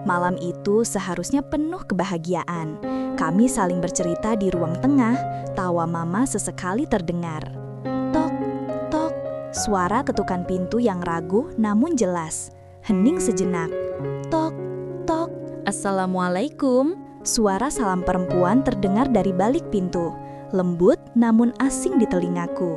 Malam itu seharusnya penuh kebahagiaan. Kami saling bercerita di ruang tengah, tawa Mama sesekali terdengar. Tok, tok, suara ketukan pintu yang ragu namun jelas. Hening sejenak. Tok, tok, Assalamualaikum. Suara salam perempuan terdengar dari balik pintu. Lembut namun asing di telingaku.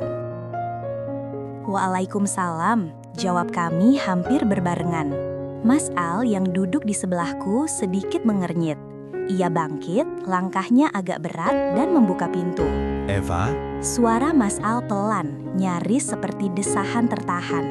Waalaikumsalam, jawab kami hampir berbarengan. Mas Al yang duduk di sebelahku sedikit mengernyit. Ia bangkit, langkahnya agak berat dan membuka pintu. Eva? Suara Mas Al pelan, nyaris seperti desahan tertahan.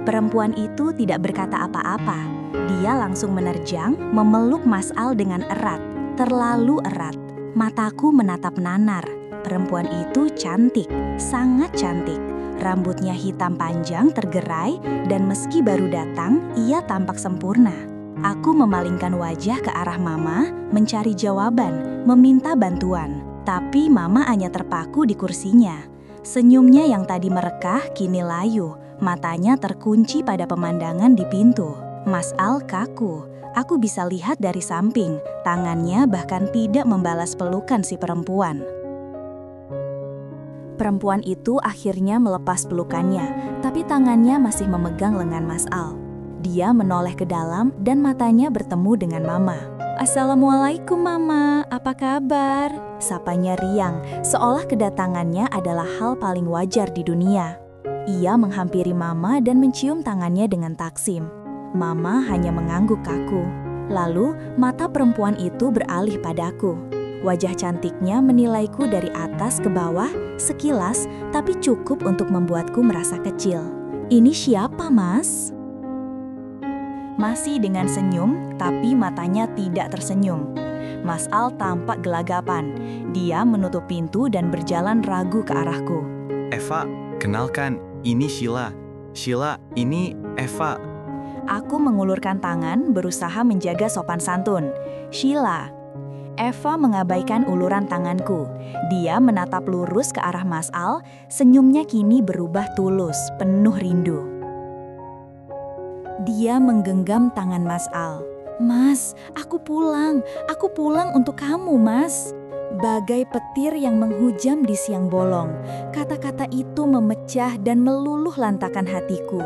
Perempuan itu tidak berkata apa-apa. Dia langsung menerjang, memeluk Mas Al dengan erat, terlalu erat. Mataku menatap nanar. Perempuan itu cantik, sangat cantik. Rambutnya hitam panjang tergerai dan meski baru datang, ia tampak sempurna. Aku memalingkan wajah ke arah Mama, mencari jawaban, meminta bantuan. Tapi Mama hanya terpaku di kursinya. Senyumnya yang tadi merekah kini layu, matanya terkunci pada pemandangan di pintu. Mas Al kaku. Aku bisa lihat dari samping, tangannya bahkan tidak membalas pelukan si perempuan. Perempuan itu akhirnya melepas pelukannya, tapi tangannya masih memegang lengan Mas Al. Dia menoleh ke dalam dan matanya bertemu dengan Mama. Assalamualaikum Mama, apa kabar? Sapanya riang, seolah kedatangannya adalah hal paling wajar di dunia. Ia menghampiri Mama dan mencium tangannya dengan taksim. Mama hanya mengangguk kaku. Lalu mata perempuan itu beralih padaku. Wajah cantiknya menilaiku dari atas ke bawah, sekilas, tapi cukup untuk membuatku merasa kecil. Ini siapa, Mas? Masih dengan senyum, tapi matanya tidak tersenyum. Mas Al tampak gelagapan. Dia menutup pintu dan berjalan ragu ke arahku. Eva, kenalkan, ini Sheila. Sheila, ini Eva. Aku mengulurkan tangan, berusaha menjaga sopan santun. Sheila. Eva mengabaikan uluran tanganku. Dia menatap lurus ke arah Mas Al, senyumnya kini berubah tulus, penuh rindu. Dia menggenggam tangan Mas Al. Mas, aku pulang untuk kamu, Mas. Bagai petir yang menghujam di siang bolong, kata-kata itu memecah dan meluluh lantakan hatiku.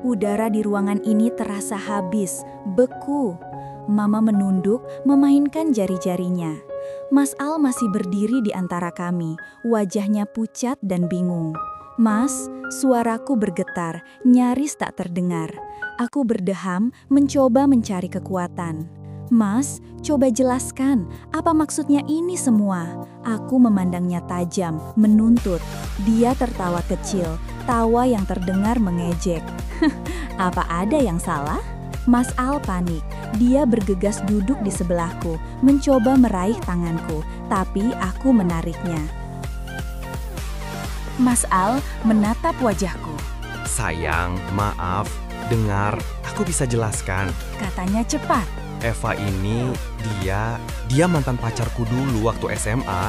Udara di ruangan ini terasa habis, beku. Mama menunduk, memainkan jari-jarinya. Mas Al masih berdiri di antara kami, wajahnya pucat dan bingung. Mas, suaraku bergetar, nyaris tak terdengar. Aku berdeham, mencoba mencari kekuatan. Mas, coba jelaskan, apa maksudnya ini semua? Aku memandangnya tajam, menuntut. Dia tertawa kecil, tawa yang terdengar mengejek. Apa ada yang salah? Mas Al panik. Dia bergegas duduk di sebelahku, mencoba meraih tanganku, tapi aku menariknya. Mas Al menatap wajahku. Sayang, maaf, dengar, aku bisa jelaskan. Katanya cepat. Eva ini, dia mantan pacarku dulu waktu SMA.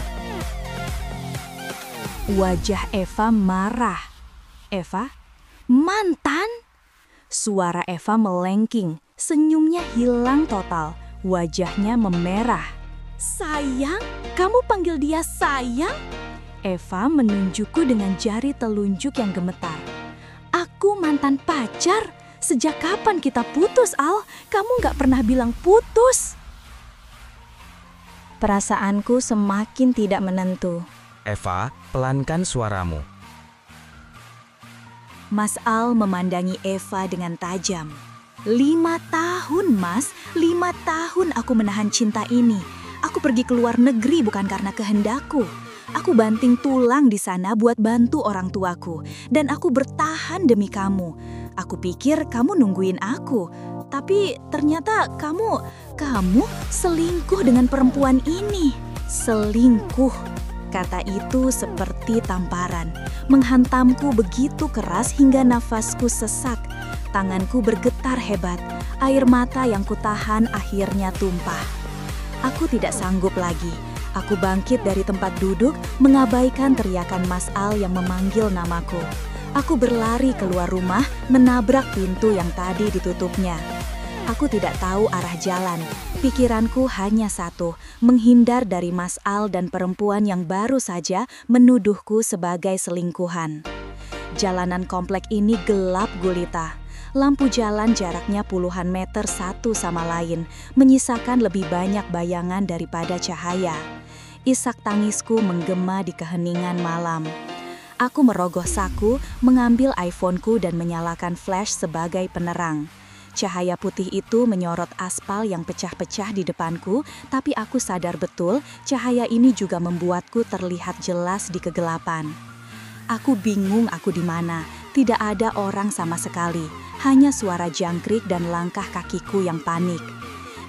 Wajah Eva marah. Eva? Mantan? Suara Eva melengking, senyumnya hilang total, wajahnya memerah. Sayang? Kamu panggil dia sayang? Eva menunjukku dengan jari telunjuk yang gemetar. Aku mantan pacar? Sejak kapan kita putus, Al? Kamu gak pernah bilang putus. Perasaanku semakin tidak menentu. Eva, pelankan suaramu. Mas Al memandangi Eva dengan tajam. 5 tahun, Mas. 5 tahun aku menahan cinta ini. Aku pergi ke luar negeri bukan karena kehendakku. Aku banting tulang di sana buat bantu orang tuaku. Dan aku bertahan demi kamu. Aku pikir kamu nungguin aku. Tapi ternyata kamu selingkuh dengan perempuan ini. Selingkuh. Kata itu seperti tamparan, menghantamku begitu keras hingga nafasku sesak. Tanganku bergetar hebat, air mata yang kutahan akhirnya tumpah. Aku tidak sanggup lagi. Aku bangkit dari tempat duduk, mengabaikan teriakan Mas Al yang memanggil namaku. Aku berlari keluar rumah, menabrak pintu yang tadi ditutupnya. Aku tidak tahu arah jalan. Pikiranku hanya satu, menghindar dari Mas Al dan perempuan yang baru saja menuduhku sebagai selingkuhan. Jalanan komplek ini gelap gulita. Lampu jalan jaraknya puluhan meter satu sama lain, menyisakan lebih banyak bayangan daripada cahaya. Isak tangisku menggema di keheningan malam. Aku merogoh saku, mengambil iPhone-ku dan menyalakan flash sebagai penerang. Cahaya putih itu menyorot aspal yang pecah-pecah di depanku, tapi aku sadar betul cahaya ini juga membuatku terlihat jelas di kegelapan. Aku bingung aku di mana. Tidak ada orang sama sekali, hanya suara jangkrik dan langkah kakiku yang panik.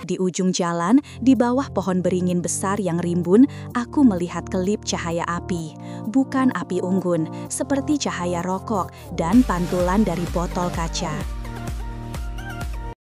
Di ujung jalan, di bawah pohon beringin besar yang rimbun, aku melihat kelip cahaya api. Bukan api unggun, seperti cahaya rokok dan pantulan dari botol kaca.